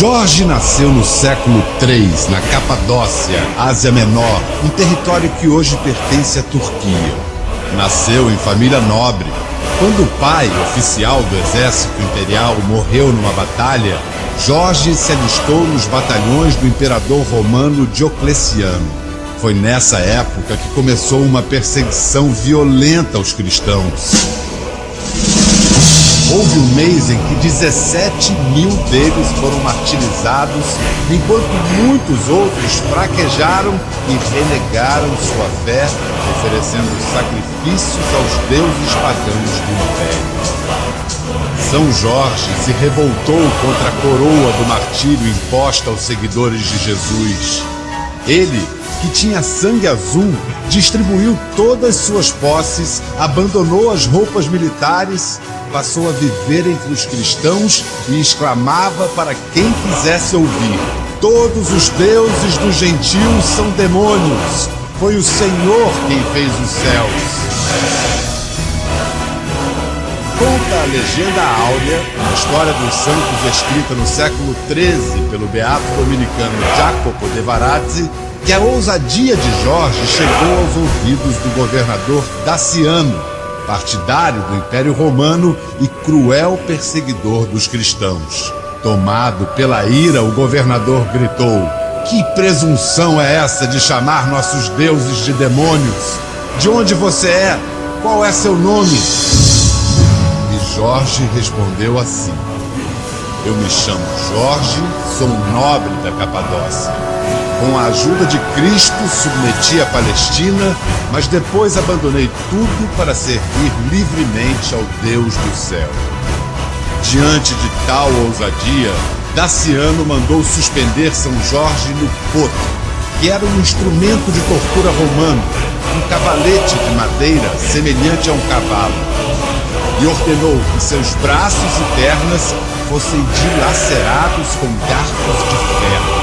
Jorge nasceu no século III, na Capadócia, Ásia Menor, um território que hoje pertence à Turquia. Nasceu em família nobre. Quando o pai, oficial do exército imperial, morreu numa batalha, Jorge se alistou nos batalhões do imperador romano Diocleciano. Foi nessa época que começou uma perseguição violenta aos cristãos. Houve um mês em que 17 mil deles foram martirizados, enquanto muitos outros fraquejaram e renegaram sua fé, oferecendo sacrifícios aos deuses pagãos do Império. São Jorge se revoltou contra a coroa do martírio imposta aos seguidores de Jesus. Ele, que tinha sangue azul, distribuiu todas suas posses, abandonou as roupas militares, passou a viver entre os cristãos e exclamava para quem quisesse ouvir: todos os deuses dos gentios são demônios, foi o Senhor quem fez os céus. Conta a legenda áurea, uma história dos santos escrita no século XIII pelo beato dominicano Jacopo de Varazzi, que a ousadia de Jorge chegou aos ouvidos do governador Daciano, partidário do Império Romano e cruel perseguidor dos cristãos. Tomado pela ira, o governador gritou: que presunção é essa de chamar nossos deuses de demônios? De onde você é? Qual é seu nome? E Jorge respondeu assim: eu me chamo Jorge, sou um nobre da Capadócia. Com a ajuda de Cristo, submeti a Palestina, mas depois abandonei tudo para servir livremente ao Deus do céu. Diante de tal ousadia, Daciano mandou suspender São Jorge no poto, que era um instrumento de tortura romano, um cavalete de madeira semelhante a um cavalo, e ordenou que seus braços e pernas fossem dilacerados com garfos de ferro.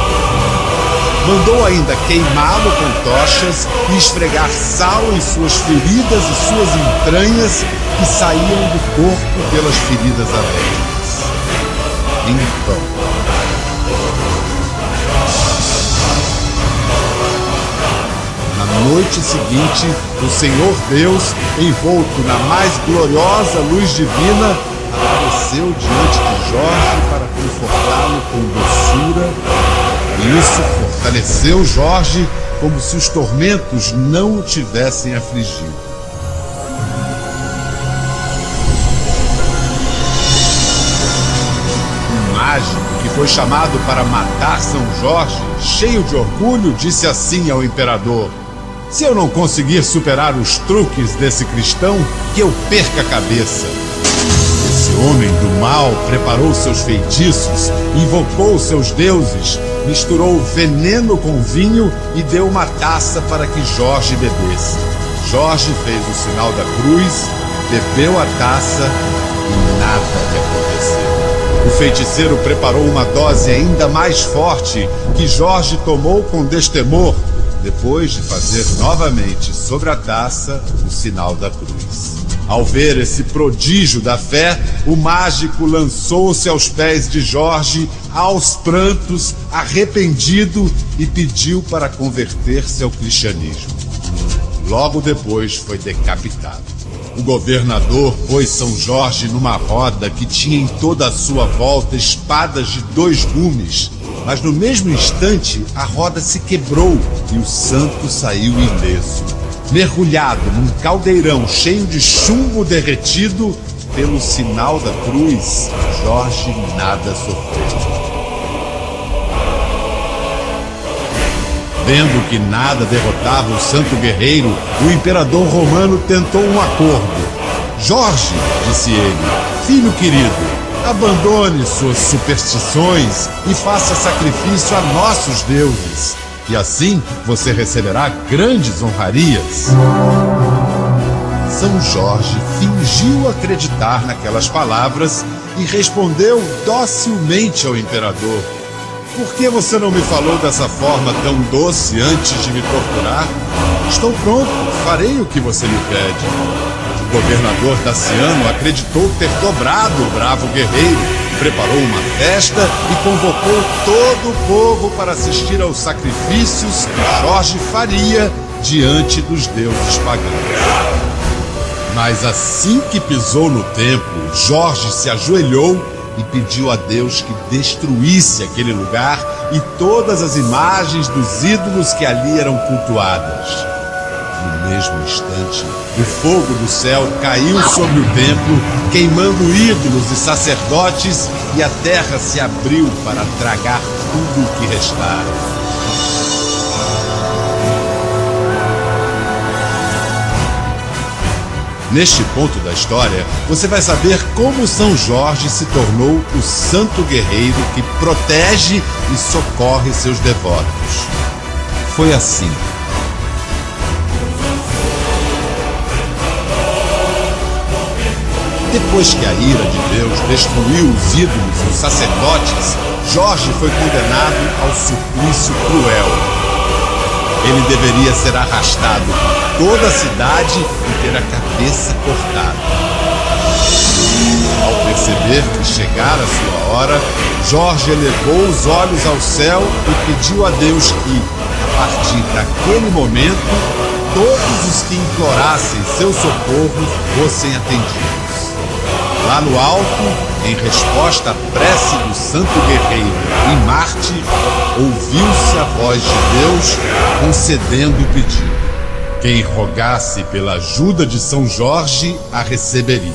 Mandou ainda queimá-lo com tochas e esfregar sal em suas feridas e suas entranhas que saíam do corpo pelas feridas abertas. Então, na noite seguinte, o Senhor Deus, envolto na mais gloriosa luz divina, apareceu diante de Jorge para confortá-lo com doçura. E isso fortaleceu Jorge como se os tormentos não o tivessem afligido. Um mágico que foi chamado para matar São Jorge, cheio de orgulho, disse assim ao imperador: se eu não conseguir superar os truques desse cristão, que eu perca a cabeça. Esse homem do mal preparou seus feitiços, invocou seus deuses, misturou veneno com vinho e deu uma taça para que Jorge bebesse. Jorge fez o sinal da cruz, bebeu a taça e nada lhe aconteceu. O feiticeiro preparou uma dose ainda mais forte que Jorge tomou com destemor, depois de fazer novamente sobre a taça o sinal da cruz. Ao ver esse prodígio da fé, o mágico lançou-se aos pés de Jorge, aos prantos, arrependido, e pediu para converter-se ao cristianismo. Logo depois foi decapitado. O governador pôs São Jorge numa roda que tinha em toda a sua volta espadas de 2 gumes, mas no mesmo instante a roda se quebrou e o santo saiu ileso. Mergulhado num caldeirão cheio de chumbo derretido, pelo sinal da cruz, Jorge nada sofreu. Vendo que nada derrotava o santo guerreiro, o imperador romano tentou um acordo. Jorge, disse ele, filho querido, abandone suas superstições e faça sacrifício a nossos deuses. E assim você receberá grandes honrarias. São Jorge fingiu acreditar naquelas palavras e respondeu docilmente ao imperador: por que você não me falou dessa forma tão doce antes de me torturar? Estou pronto, farei o que você me pede. O governador Daciano acreditou ter dobrado o bravo guerreiro, preparou uma festa e convocou todo o povo para assistir aos sacrifícios que Jorge faria diante dos deuses pagãos. Mas assim que pisou no templo, Jorge se ajoelhou e pediu a Deus que destruísse aquele lugar e todas as imagens dos ídolos que ali eram cultuadas. No mesmo instante, o fogo do céu caiu sobre o templo, queimando ídolos e sacerdotes, e a terra se abriu para tragar tudo o que restara. Neste ponto da história, você vai saber como São Jorge se tornou o santo guerreiro que protege e socorre seus devotos. Foi assim. Depois que a ira de Deus destruiu os ídolos e os sacerdotes, Jorge foi condenado ao suplício cruel. Ele deveria ser arrastado por toda a cidade e ter a cabeça cortada. Ao perceber que chegara a sua hora, Jorge elevou os olhos ao céu e pediu a Deus que, a partir daquele momento, todos os que implorassem seu socorro fossem atendidos. Lá no alto, em resposta à prece do santo guerreiro e mártir, ouviu-se a voz de Deus concedendo o pedido. Quem rogasse pela ajuda de São Jorge a receberia.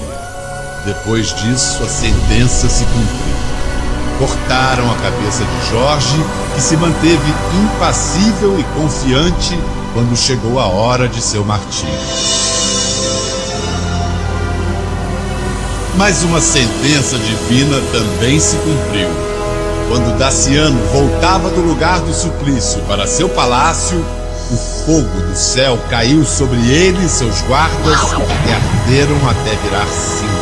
Depois disso, a sentença se cumpriu. Cortaram a cabeça de Jorge, que se manteve impassível e confiante quando chegou a hora de seu martírio. Mas uma sentença divina também se cumpriu. Quando Daciano voltava do lugar do suplício para seu palácio, o fogo do céu caiu sobre ele e seus guardas e arderam até virar cinza.